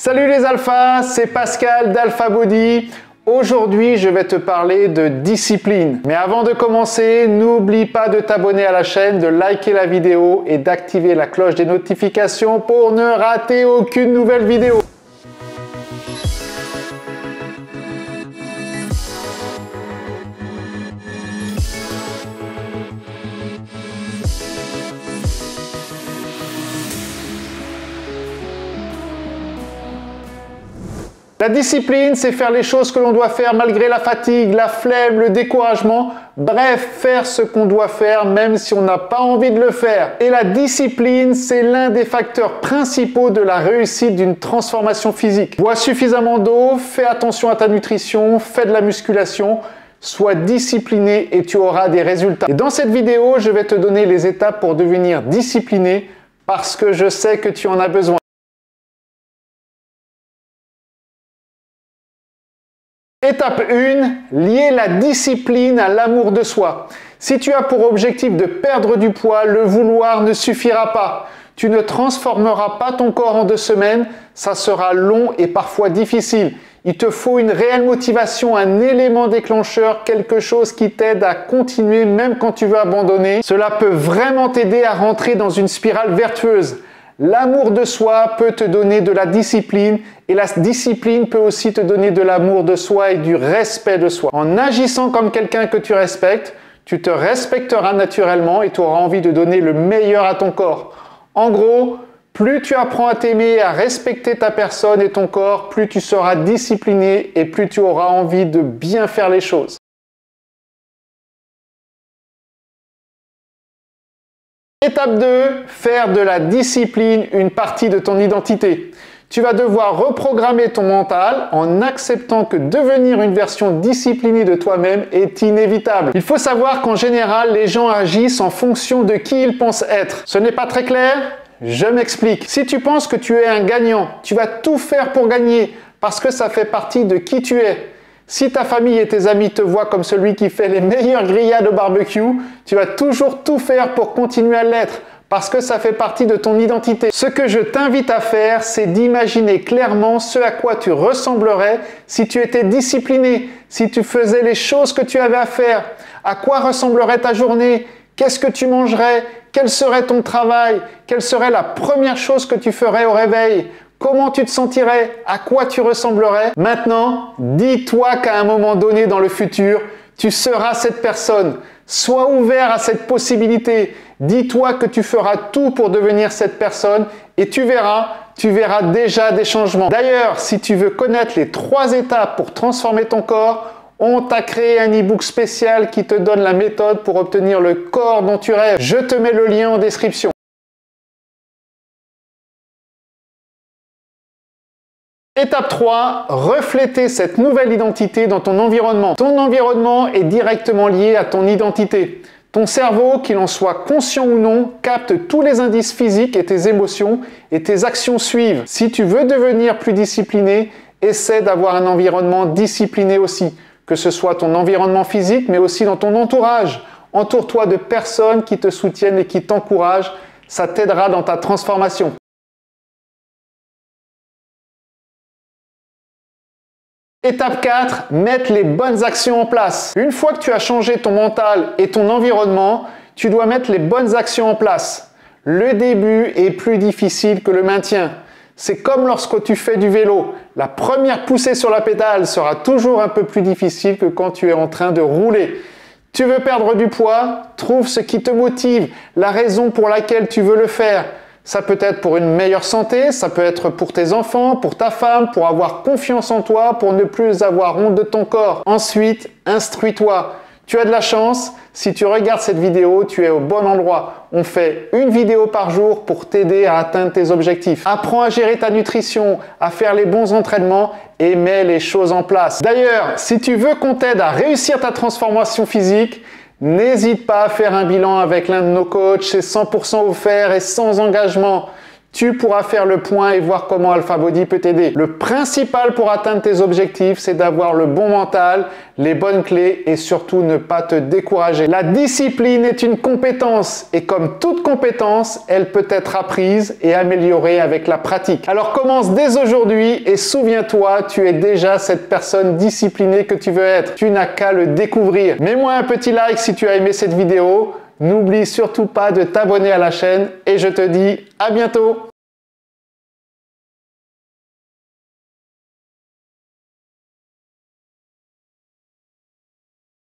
Salut les alphas, c'est Pascal d'Alpha Body. Aujourd'hui, je vais te parler de discipline. Mais avant de commencer, n'oublie pas de t'abonner à la chaîne, de liker la vidéo et d'activer la cloche des notifications pour ne rater aucune nouvelle vidéo. La discipline, c'est faire les choses que l'on doit faire malgré la fatigue, la flemme, le découragement. Bref, faire ce qu'on doit faire même si on n'a pas envie de le faire. Et la discipline, c'est l'un des facteurs principaux de la réussite d'une transformation physique. Bois suffisamment d'eau, fais attention à ta nutrition, fais de la musculation. Sois discipliné et tu auras des résultats. Et dans cette vidéo, je vais te donner les étapes pour devenir discipliné parce que je sais que tu en as besoin. Étape 1, lier la discipline à l'amour de soi. Si tu as pour objectif de perdre du poids, le vouloir ne suffira pas. Tu ne transformeras pas ton corps en 2 semaines, ça sera long et parfois difficile. Il te faut une réelle motivation, un élément déclencheur, quelque chose qui t'aide à continuer même quand tu veux abandonner. Cela peut vraiment t'aider à rentrer dans une spirale vertueuse. L'amour de soi peut te donner de la discipline et la discipline peut aussi te donner de l'amour de soi et du respect de soi. En agissant comme quelqu'un que tu respectes, tu te respecteras naturellement et tu auras envie de donner le meilleur à ton corps. En gros, plus tu apprends à t'aimer et à respecter ta personne et ton corps, plus tu seras discipliné et plus tu auras envie de bien faire les choses. Étape 2, faire de la discipline une partie de ton identité. Tu vas devoir reprogrammer ton mental en acceptant que devenir une version disciplinée de toi-même est inévitable. Il faut savoir qu'en général, les gens agissent en fonction de qui ils pensent être. Ce n'est pas très clair? Je m'explique. Si tu penses que tu es un gagnant, tu vas tout faire pour gagner parce que ça fait partie de qui tu es. Si ta famille et tes amis te voient comme celui qui fait les meilleures grillades au barbecue, tu vas toujours tout faire pour continuer à l'être, parce que ça fait partie de ton identité. Ce que je t'invite à faire, c'est d'imaginer clairement ce à quoi tu ressemblerais si tu étais discipliné, si tu faisais les choses que tu avais à faire. À quoi ressemblerait ta journée? Qu'est-ce que tu mangerais? Quel serait ton travail? Quelle serait la première chose que tu ferais au réveil? Comment tu te sentirais? À quoi tu ressemblerais? Maintenant, dis-toi qu'à un moment donné dans le futur, tu seras cette personne. Sois ouvert à cette possibilité. Dis-toi que tu feras tout pour devenir cette personne et tu verras déjà des changements. D'ailleurs, si tu veux connaître les 3 étapes pour transformer ton corps, on t'a créé un e-book spécial qui te donne la méthode pour obtenir le corps dont tu rêves. Je te mets le lien en description. Étape 3, refléter cette nouvelle identité dans ton environnement. Ton environnement est directement lié à ton identité. Ton cerveau, qu'il en soit conscient ou non, capte tous les indices physiques et tes émotions et tes actions suivent. Si tu veux devenir plus discipliné, essaie d'avoir un environnement discipliné aussi. Que ce soit ton environnement physique, mais aussi dans ton entourage. Entoure-toi de personnes qui te soutiennent et qui t'encouragent. Ça t'aidera dans ta transformation. Étape 4, mettre les bonnes actions en place. Une fois que tu as changé ton mental et ton environnement, tu dois mettre les bonnes actions en place. Le début est plus difficile que le maintien. C'est comme lorsque tu fais du vélo. La première poussée sur la pédale sera toujours un peu plus difficile que quand tu es en train de rouler. Tu veux perdre du poids? Trouve ce qui te motive, la raison pour laquelle tu veux le faire. Ça peut être pour une meilleure santé, ça peut être pour tes enfants, pour ta femme, pour avoir confiance en toi, pour ne plus avoir honte de ton corps. Ensuite, instruis-toi. Tu as de la chance, si tu regardes cette vidéo, tu es au bon endroit. On fait une vidéo par jour pour t'aider à atteindre tes objectifs. Apprends à gérer ta nutrition, à faire les bons entraînements et mets les choses en place. D'ailleurs, si tu veux qu'on t'aide à réussir ta transformation physique, n'hésite pas à faire un bilan avec l'un de nos coachs, c'est 100% offert et sans engagement. tu pourras faire le point et voir comment Alpha Body peut t'aider. Le principal pour atteindre tes objectifs, c'est d'avoir le bon mental, les bonnes clés et surtout ne pas te décourager. La discipline est une compétence et comme toute compétence, elle peut être apprise et améliorée avec la pratique. Alors commence dès aujourd'hui et souviens-toi, tu es déjà cette personne disciplinée que tu veux être. Tu n'as qu'à le découvrir. Mets-moi un petit like si tu as aimé cette vidéo. N'oublie surtout pas de t'abonner à la chaîne et je te dis à bientôt.